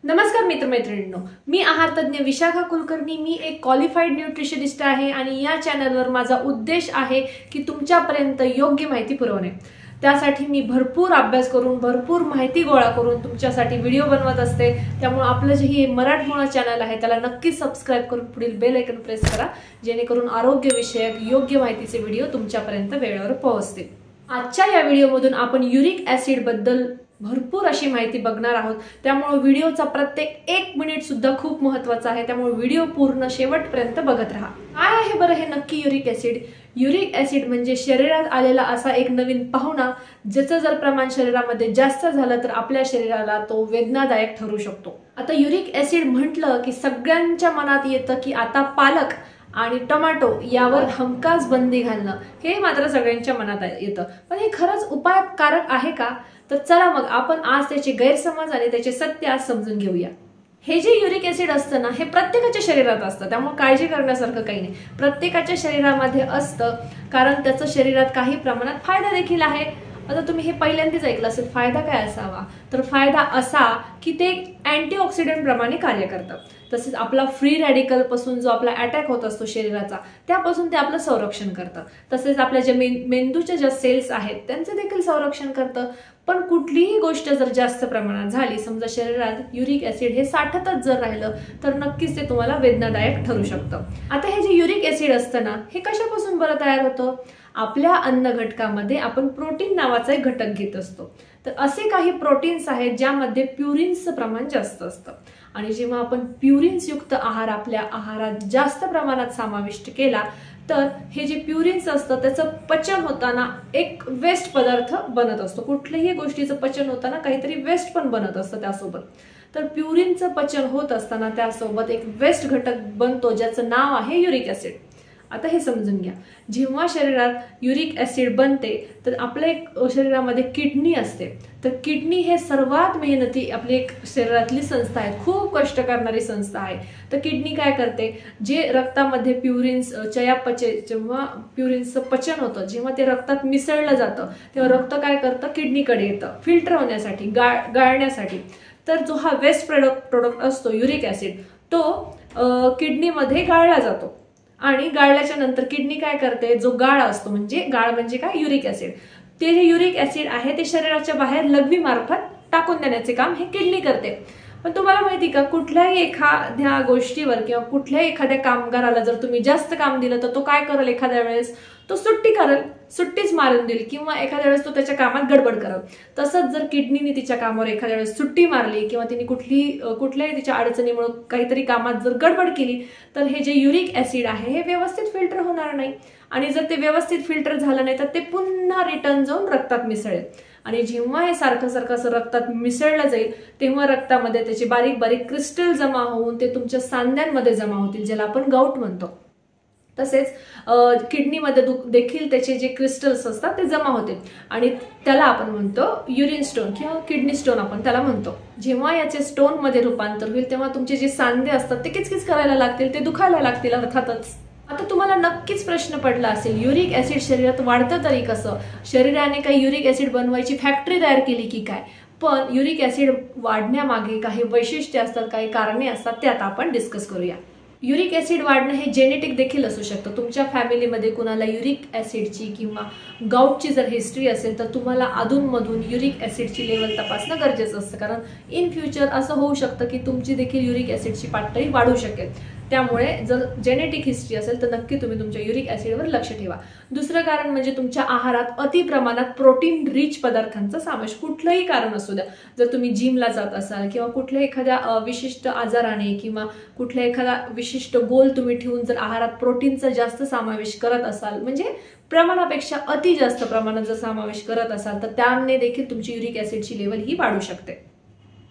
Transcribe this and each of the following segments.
नमस्कार मित्रमैत्रिणींनो, मी आहार तज्ञ विशाखा कुलकर्णी। मी एक क्वालिफाईड न्यूट्रिशनिस्ट आहे आणि या चॅनलवर माझा उद्देश आहे की तुमच्यापर्यंत योग्य माहिती पुरवणे। त्यासाठी मी भरपूर अभ्यास करून भरपूर माहिती गोळा करून तुमच्यासाठी व्हिडिओ बनवत असते। त्यामुळे आपलं जे हे मराठमोळा चॅनल आहे त्याला नक्की सबस्क्राइब करून पुढील बेल आयकॉन प्रेस करा, जेणेकरून आरोग्य विषयक योग्य माहितीचे व्हिडिओ तुमच्यापर्यंत वेळेवर पोहोचतील। आजच्या या व्हिडिओमधून आपण युरिक ऍसिड बद्दल भरपूर अशी माहिती बघणार आहोत। त्यामुळे व्हिडिओचा प्रत्येक 1 मिनिट सुद्धा खूप महत्त्वाचा आहे। त्यामुळे व्हिडिओ पूर्ण शेवटपर्यंत बघत राहा। काय आहे बरं हे नक्की युरिक ऍसिड? युरिक ऍसिड म्हणजे शरीरात आलेला असा एक नवीन पाहुणा, ज्याचं जर प्रमाण शरीरामध्ये जास्त झालं तर आपल्या शरीराला तो वेदनादायक ठरू शकतो। आता युरिक ऍसिड म्हटलं की सगळ्यांच्या मनात येतं की आता पालक आणि टोमॅटो यावर हमखास बंदी घालणं, हे मात्र सगळ्यांच्या मनात येतं। पण हे खरंच उपायकारक आहे का? तर चला मग आपण आज त्याचे गैरसमज आणि त्याचे सत्य आज समजून घेऊया। हे जे युरिक ऍसिड असतं ना, हे प्रत्येकाच्या शरीरात असतं, त्यामुळे काळजी करण्यासारखं काही नाही। प्रत्येकाच्या शरीरामध्ये असतं, कारण त्याचं शरीरात काही प्रमाणात फायदा देखील आहे। आता तुम्ही हे पहिल्यांदाच ऐकलं असेल, फायदा काय असावा? तर फायदा असा की ते अँटीऑक्सिडंट प्रमाणे कार्य करतं। तसेच आपला फ्री रॅडिकल पासून जो आपला अटॅक होत असतो शरीराचा, त्यापासून ते आपलं संरक्षण करतं। तसेच आपल्या ज्या मेंदूच्या ज्या सेल्स आहेत त्यांचे देखील संरक्षण करतं। पण कुठलीही गोष्ट जर जास्त प्रमाणात झाली, समजा शरीरात युरिक ऍसिड हे साठतच जर राहिलं, तर नक्कीच ते तुम्हाला वेदनादायक ठरू शकतं। आता हे जे युरिक ऍसिड असतं ना, हे कशापासून बरं तयार होतं? आपल्या अन्न घटकामध्ये आपण प्रोटीन नावाचा एक घटक घेत असतो। तर असे काही प्रोटीन्स आहेत ज्यामध्ये प्युरिन्सचं प्रमाण जास्त असतं, आणि जेव्हा आपण प्युरिन्स युक्त आहार आपल्या आहारात जास्त प्रमाणात समाविष्ट केला, तर हे जे प्युरिन्स असतं त्याचं पचन होताना एक वेस्ट पदार्थ बनत असतो। कुठल्याही गोष्टीचं पचन होताना काहीतरी वेस्ट पण बनत असतं त्यासोबत। तर प्युरिनचं पचन होत असताना त्यासोबत एक वेस्ट घटक बनतो, ज्याचं नाव आहे युरिक ऍसिड। आता हे समजून घ्या, जेव्हा शरीरात युरिक ऍसिड बनते तर आपल्या एक शरीरामध्ये किडनी असते। तर किडनी हे सर्वात मेहनती आपली एक शरीरातली संस्था आहे, खूप कष्ट करणारी संस्था आहे। तर किडनी काय करते, जे रक्तामध्ये प्युरिन्स चयापचय, जेव्हा प्युरिन्सचं पचन होतं, जेव्हा ते रक्तात मिसळलं जातं, तेव्हा रक्त काय करतं, किडनीकडे येतं फिल्टर होण्यासाठी, गाळण्यासाठी। तर जो हा वेस्ट प्रोडक्ट असतो युरिक ऍसिड, तो किडनीमध्ये गाळला जातो, आणि गाळल्याच्या नंतर किडनी काय करते, जो गाळ असतो, म्हणजे गाळ म्हणजे काय, युरिक ऍसिड, ते जे युरिक ऍसिड आहे ते शरीराच्या बाहेर लघवी मार्फत टाकून देण्याचे काम हे किडनी करते। पण तुम्हाला माहिती का, कुठल्याही एखाद्या गोष्टीवर किंवा कुठल्याही एखाद्या कामगाराला जर तुम्ही जास्त काम दिलं तर तो काय करेल, एखाद्या वेळेस तो सुट्टी करेल, सुट्टीच मारून देईल, किंवा एखाद्या वेळेस तो त्याच्या कामात गडबड करेल। तसंच जर किडनीने तिच्या कामावर एखाद्या वेळेस सुट्टी मारली किंवा तिने कुठल्याही तिच्या अडचणीमुळे काहीतरी कामात जर गडबड केली, तर हे जे युरिक ऍसिड आहे हे व्यवस्थित फिल्टर होणार नाही, आणि जर ते व्यवस्थित फिल्टर झालं नाही तर ते पुन्हा रिटर्न जाऊन रक्तात मिसळेल, आणि जेव्हा हे सारखं सारखं असं रक्तात मिसळलं जाईल तेव्हा रक्तामध्ये त्याचे बारीक बारीक क्रिस्टल जमा होऊन ते तुमच्या सांध्यांमध्ये जमा होतील, ज्याला आपण गाऊट म्हणतो। तसेच किडनीमध्ये देखील त्याचे जे क्रिस्टल्स असतात ते जमा होते, आणि त्याला आपण म्हणतो युरिन स्टोन किंवा किडनी स्टोन आपण त्याला म्हणतो। जेव्हा याचे स्टोन मध्ये रूपांतर होईल तेव्हा तुमचे जे सांधे असतात ते किचकिच करायला लागतील, ते दुखायला लागतील अर्थातच। आता तुम्हाला नक्कीच प्रश्न पडला असेल, युरिक ऍसिड शरीरात वाढतं तरी कसं? शरीराने काही युरिक ऍसिड बनवायची फॅक्टरी तयार केली की काय? पण युरिक ऍसिड वाढण्यामागे काही वैशिष्ट्ये असतात, काही कारणे असतात, ते आता आपण डिस्कस करूया। युरिक ऍसिड वाढणं हे जेनेटिक देखील असू शकतं। तुमच्या फॅमिलीमध्ये कुणाला युरिक ऍसिडची किंवा गाऊटची जर हिस्ट्री असेल तर तुम्हाला अधूनमधून युरिक ऍसिडची लेवल तपासणं गरजेचं असतं, कारण इन फ्युचर असं होऊ शकतं की तुमची देखील युरिक ऍसिडची पातळी वाढू शकेल। त्यामुळे जर जेनेटिक हिस्ट्री असेल तर नक्की तुम्ही तुमच्या युरिक ऍसिडवर लक्ष ठेवा। दुसरं कारण म्हणजे तुमच्या आहारात अति प्रमाणात प्रोटीन रिच पदार्थांचा समावेश, कुठलंही कारण असू द्या। जर तुम्ही जिमला जात असाल किंवा कुठल्या एखाद्या विशिष्ट आजाराने किंवा कुठल्या एखादा विशिष्ट गोल तुम्ही ठेवून जर आहारात प्रोटीनचा जास्त समावेश करत असाल, म्हणजे प्रमाणापेक्षा अति जास्त प्रमाणात जर समावेश करत असाल, तर त्याने देखील तुमची युरिक ऍसिडची लेवल ही वाढू शकते।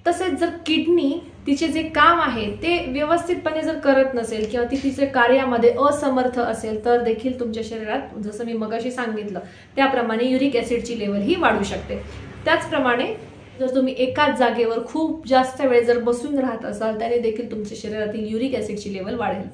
तसेच जर किडनी तिचे जे काम आहे ते व्यवस्थितपणे जर करत नसेल किंवा ती तिचे कार्यामध्ये असमर्थ असेल, तर देखील तुमच्या शरीरात, जसं मी मगाशी सांगितलं त्याप्रमाणे युरिक ऍसिडची लेवल ही वाढू शकते। त्याचप्रमाणे जर तुम्ही एकाच जागेवर खूप जास्त वेळ जर बसून राहत असाल, त्याने देखील तुमच्या शरीरातील युरिक ऍसिडची लेवल वाढेल।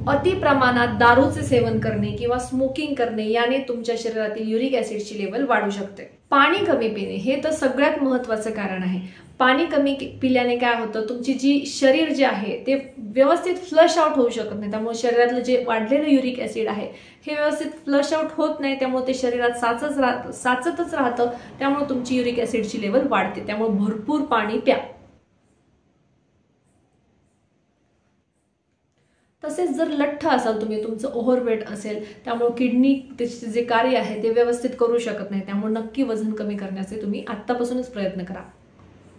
अति प्रमाणात दारूचे सेवन करणे किंवा स्मोकिंग करणे याने तुमच्या शरीरातील युरिक ऍसिडची लेवल वाढू शकते. पाणी कमी पिणे हे तर सगळ्यात महत्त्वाचं कारण आहे. पाणी कमी पिल्याने काय होतं, तुमची जी शरीर जे आहे ते व्यवस्थित फ्लश आउट होऊ शकत नाही. त्यामुळे शरीरातलं जे वाढलेलं युरिक ऍसिड आहे हे व्यवस्थित फ्लश आउट होत नाही. त्यामुळे ते शरीरात साचतच राहतं. त्यामुळे तुमची युरिक ऍसिडची लेवल वाढते. त्यामुळे भरपूर पाणी प्या. तसेच जर लठ्ठ असाल तुम्ही, तुमचं ओव्हरवेट असेल, त्यामुळे किडनी त्याचे जे कार्य आहे ते व्यवस्थित करू शकत नाही. त्यामुळे नक्की वजन कमी करण्याचे तुम्ही आत्तापासूनच प्रयत्न करा.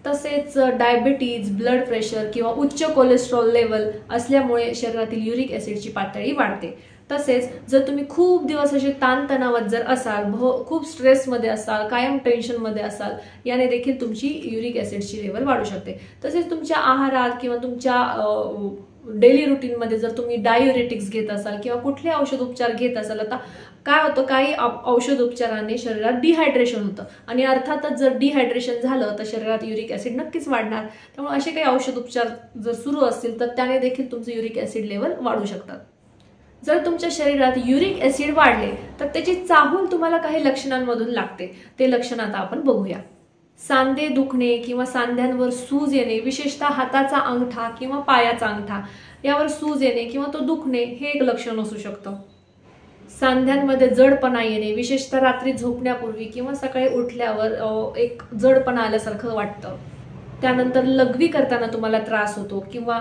तसेच डायबिटीज, ब्लड प्रेशर किंवा उच्च कोलेस्ट्रॉल लेवल असल्यामुळे शरीरातील युरिक ऍसिडची पातळी वाढते. तसेच जर तुम्ही खूप दिवस असे ताणतणावात जर असाल, खूप स्ट्रेसमध्ये असाल, कायम टेन्शनमध्ये असाल, याने देखील तुमची युरिक ऍसिडची लेवल वाढू शकते. तसेच तुमच्या आहारात किंवा तुमच्या डेली रुटीनमध्ये जर तुम्ही डायुरेटिक्स घेत असाल किंवा कुठले औषध उपचार घेत असाल, आता काय होतं, काही औषध उपचाराने शरीरात डिहायड्रेशन होतं आणि अर्थातच जर डिहायड्रेशन झालं तर शरीरात युरिक ऍसिड नक्कीच वाढणार. त्यामुळे असे काही औषध उपचार जर सुरू असतील तर त्याने देखील तुमचं युरिक ऍसिड लेवल वाढू शकतात. जर तुमच्या शरीरात युरिक ऍसिड वाढले तर त्याची चाहूल तुम्हाला काही लक्षणांमधून लागते. ते लक्षण आता आपण बघूया. सांधे दुखणे किंवा सांध्यांवर सूज येणे, विशेषतः हाताचा अंगठा किंवा पायाचा अंगठा यावर सूज येणे किंवा तो दुखणे हे एक लक्षण असू शकतं. सांध्यांमध्ये जडपणा येणे, विशेषतः रात्री झोपण्यापूर्वी किंवा सकाळी उठल्यावर एक जडपणा आल्यासारखं वाटतं. त्यानंतर लघवी करताना तुम्हाला त्रास होतो किंवा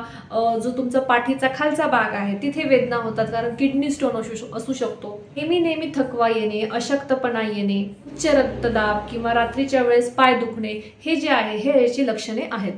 जो तुमचा पाठीचा खालचा भाग आहे तिथे वेदना होतात, कारण किडनी स्टोन असू शकतो. नेहमी थकवा येणे, अशक्तपणा येणे, उच्च रक्तदाब किंवा रात्रीच्या वेळेस पाय दुखणे हे जे आहे हे याची लक्षणे आहेत.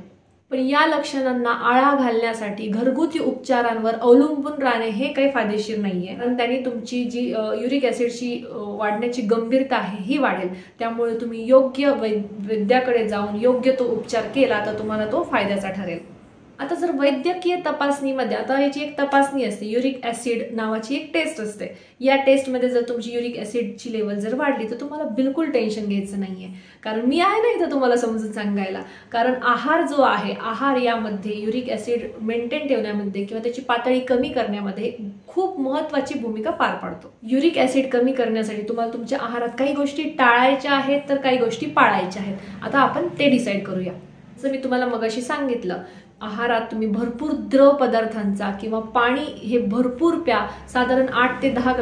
पण या लक्षणांना आळा घालण्यासाठी घरगुती उपचारांवर अवलंबून राहणे हे काही फायदेशीर नाहीये, कारण त्यांनी तुमची जी युरिक ऍसिडची वाढण्याची गंभीरता आहे ही वाढेल. त्यामुळे तुम्ही योग्य वैद्याकडे जाऊन योग्य तो उपचार केला तर तुम्हाला तो फायद्याचा ठरेल. आता जर वैद्यकीय तपासणीमध्ये, आता याची एक तपासणी असते, युरिक ऍसिड नावाची एक टेस्ट असते. या टेस्टमध्ये जर तुमची युरिक ऍसिडची लेवल जर वाढली तर तुम्हाला बिलकुल टेन्शन घ्यायचं नाहीये, कारण मी आहे ना इथं तुम्हाला समजून सांगायला. कारण आहार जो आहे, आहार यामध्ये युरिक ऍसिड मेंटेन ठेवण्यामध्ये किंवा त्याची पातळी कमी करण्यामध्ये खूप महत्त्वाची भूमिका पार पाडतो. युरिक ऍसिड कमी करण्यासाठी तुम्हाला तुमच्या आहारात काही गोष्टी टाळायच्या आहेत तर काही गोष्टी पाळायच्या आहेत. आता आपण ते डिसाईड करूया. जसं मी तुम्हाला मगाशी सांगितलं, आहारात तुम्ही भरपूर द्रव पदार्थांचा किंवा पाणी हे भरपूर प्या. साधारण 8 ते 10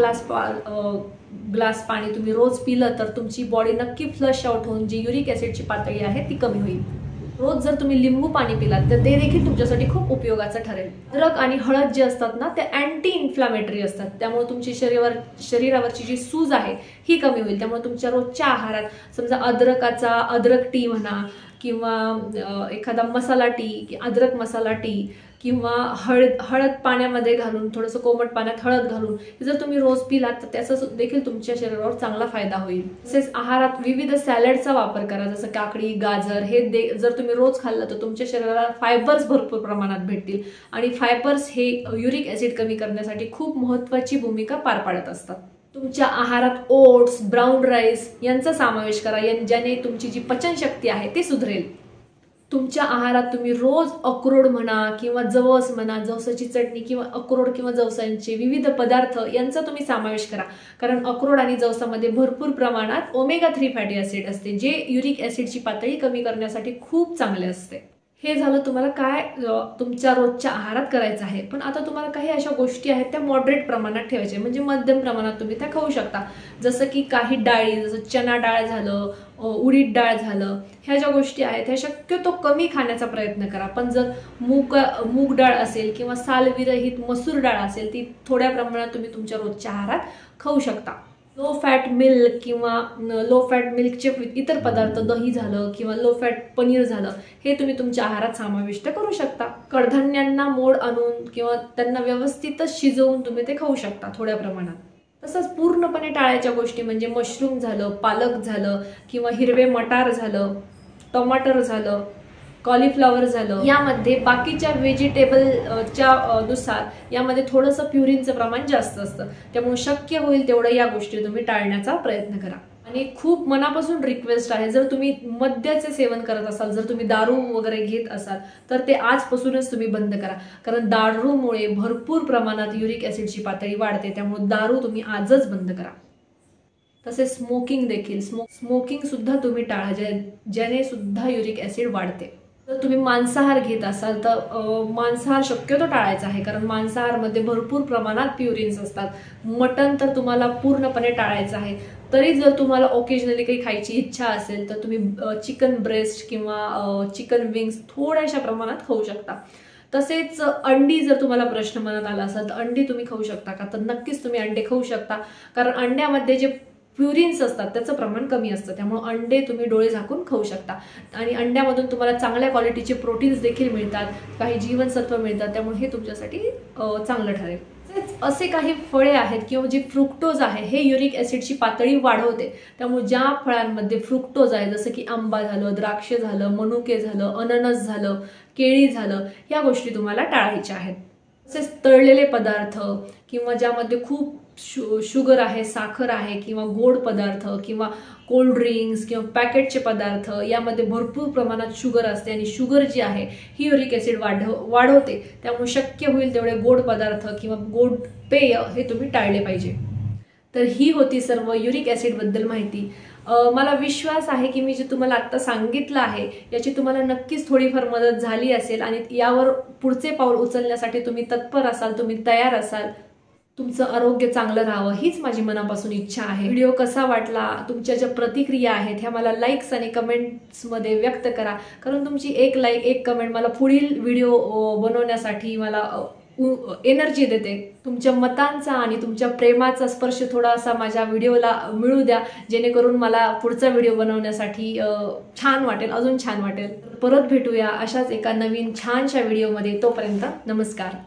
ग्लास पाणी तुम्ही रोज पिलं तर तुमची बॉडी नक्की फ्लश आउट होऊन जी युरिक ऍसिडची पातळी आहे ती कमी होईल. रोज जर तुम्ही लिंबू पाणी पिलात तर ते देखील तुमच्यासाठी खूप उपयोगाचं ठरेल. अद्रक आणि हळद जे असतात ना ते अँटी इन्फ्लामेटरी असतात, त्यामुळे तुमची शरीरावरची जी सूज आहे ही कमी होईल. त्यामुळे तुमच्या रोजच्या आहारात समजा अद्रक टी म्हणा किंवा एखादा मसाला टी, अद्रक मसाला टी किंवा हळद पाण्यामध्ये घालून, थोडंसं कोमट पाण्यात हळद घालून जर तुम्ही रोज पिलात तर त्याचा देखील तुमच्या शरीरावर चांगला फायदा होईल. तसेच आहारात विविध सॅलडचा वापर करा, जसं काकडी, गाजर हे जर तुम्ही रोज खाल्लं तर तुमच्या शरीराला फायबर्स भरपूर प्रमाणात भेटतील आणि फायबर्स हे युरिक ऍसिड कमी करण्यासाठी खूप महत्त्वाची भूमिका पार पाडत असतात. तुमच्या आहारात ओट्स, ब्राऊन राईस यांचा समावेश करा, ज्याने तुमची जी पचनशक्ती आहे ती सुधरेल. तुमच्या आहारात तुम्ही रोज अक्रोड म्हणा किंवा जवस म्हणा, जवसाची चटणी किंवा अक्रोड किंवा जवसांचे विविध पदार्थ यांचा तुम्ही समावेश करा, कारण अक्रोड आणि जवसामध्ये भरपूर प्रमाणात ओमेगा 3 फॅटी ऍसिड असते, जे युरिक ऍसिडची पातळी कमी करण्यासाठी खूप चांगले असते. हे झालं तुम्हाला काय तुमच्या रोजच्या आहारात करायचं आहे. पण आता तुम्हाला काही अशा गोष्टी आहेत त्या मॉडरेट प्रमाणात ठेवायच्या, म्हणजे मध्यम प्रमाणात तुम्ही त्या खाऊ शकता. जसं की काही डाळी, जसं चना डाळ झालं, उडीद डाळ झालं, ह्या ज्या गोष्टी आहेत ह्या शक्यतो कमी खाण्याचा प्रयत्न करा. पण जर मूग डाळ असेल किंवा सालविरहित मसूर डाळ असेल ती थोड्या प्रमाणात तुम्ही तुमच्या रोजच्या आहारात खाऊ शकता. लो फॅट मिल्क किंवा लो फॅट मिल्कचे इतर पदार्थ, दही झालं किंवा लो फॅट पनीर झालं, हे तुम्ही तुमच्या आहारात समाविष्ट करू शकता. कडधान्यांना मोड आणून किंवा त्यांना व्यवस्थितच शिजवून तुम्ही ते खाऊ शकता थोड्या प्रमाणात. तसंच पूर्णपणे टाळायच्या गोष्टी म्हणजे मशरूम झालं, पालक झालं किंवा हिरवे मटार झालं, टमाटर झालं, कॉलीफ्लॉवर झालं, यामध्ये बाकीच्या व्हेजिटेबलच्या नुसार यामध्ये थोडंसं प्युरिनचं प्रमाण जास्त असतं. त्यामुळे शक्य होईल तेवढं या गोष्टी तुम्ही टाळण्याचा प्रयत्न करा. आणि खूप मनापासून रिक्वेस्ट आहे, जर तुम्ही मद्याचे सेवन करत असाल, जर तुम्ही दारू वगैरे घेत असाल तर ते आजपासूनच तुम्ही बंद करा, कारण दारूमुळे भरपूर प्रमाणात युरिक ॲसिडची पातळी वाढते, त्यामुळे दारू तुम्ही आजच बंद करा। तसेच स्मोकिंग देखील, स्मोकिंग सुद्धा तुम्ही टाळा, ज्याने सुद्धा युरिक ॲसिड वाढते। जर तुम्ही मांसाहार घेत असाल तर मांसाहार शक्यतो टाळायचा आहे, कारण मांसाहारमध्ये भरपूर प्रमाणात प्युरिन्स असतात। मटण तर तुम्हाला पूर्णपणे टाळायचं आहे। तरी जर तुम्हाला ओकेजनली काही खायची इच्छा असेल तर तुम्ही चिकन ब्रेस्ट किंवा चिकन विंग्स थोड्याशा प्रमाणात खाऊ शकता। तसेच अंडी, जर तुम्हाला प्रश्न मनात आला असेल तर अंडी तुम्ही खाऊ शकता का, तर नक्कीच तुम्ही अंडे खाऊ शकता, कारण अंड्यामध्ये जे प्युरिन्स असतात त्याचं प्रमाण कमी असतं, त्यामुळे अंडे तुम्ही डोळे झाकून खाऊ शकता। आणि अंड्यामधून तुम्हाला चांगल्या क्वालिटीचे प्रोटीन्स देखील मिळतात, काही जीवनसत्व मिळतात, त्यामुळे हे तुमच्यासाठी चांगलं ठरेल। असे काही फळे आहेत किंवा जे फ्रुक्टोज आहे हे युरिक ॲसिडची पातळी वाढवते, त्यामुळे ज्या फळांमध्ये फ्रुक्टोज आहे, जसं की आंबा झालं, द्राक्ष झालं, मनुके झालं, अननस झालं, केळी झालं, या गोष्टी तुम्हाला टाळायच्या आहेत। तसेच तळलेले पदार्थ किंवा ज्यामध्ये खूप शुगर आहे, साखर आहे, किंवा गोड पदार्थ किंवा कोल्ड ड्रिंक्स किंवा पॅकेटचे पदार्थ, यामध्ये भरपूर प्रमाणात शुगर असते आणि शुगर जी आहे ही युरिक ॲसिड वाढवते, त्यामुळे शक्य होईल तेवढे गोड पदार्थ किंवा गोड पेय हे तुम्ही टाळले पाहिजे। तर ही होती सर्व युरिक ॲसिड बद्दल माहिती। मला विश्वास आहे की मी जे तुम्हाला आता सांगितलं आहे याची तुम्हाला नक्कीच थोडीफार मदत झाली असेल आणि यावर पुढचे पाऊल उचलण्यासाठी तुम्ही तत्पर असाल, तुम्ही तयार असाल, तुमचं आरोग्य चांगलं राहावं हीच माझी मनापासून इच्छा आहे। व्हिडिओ कसा वाटला, तुमच्या ज्या प्रतिक्रिया आहेत ह्या मला लाईक्स आणि कमेंट्समध्ये व्यक्त करा, कारण तुमची एक लाईक, एक कमेंट मला पुढील व्हिडिओ बनवण्यासाठी मला एनर्जी देते। तुमच्या मतांचा आणि तुमच्या प्रेमाचा स्पर्श थोडासा माझ्या व्हिडिओला मिळू द्या, जेणेकरून मला पुढचा व्हिडिओ बनवण्यासाठी छान वाटेल, अजून छान वाटेल। परत भेटूया अशाच एका नवीन छानशा व्हिडिओमध्ये, तोपर्यंत नमस्कार।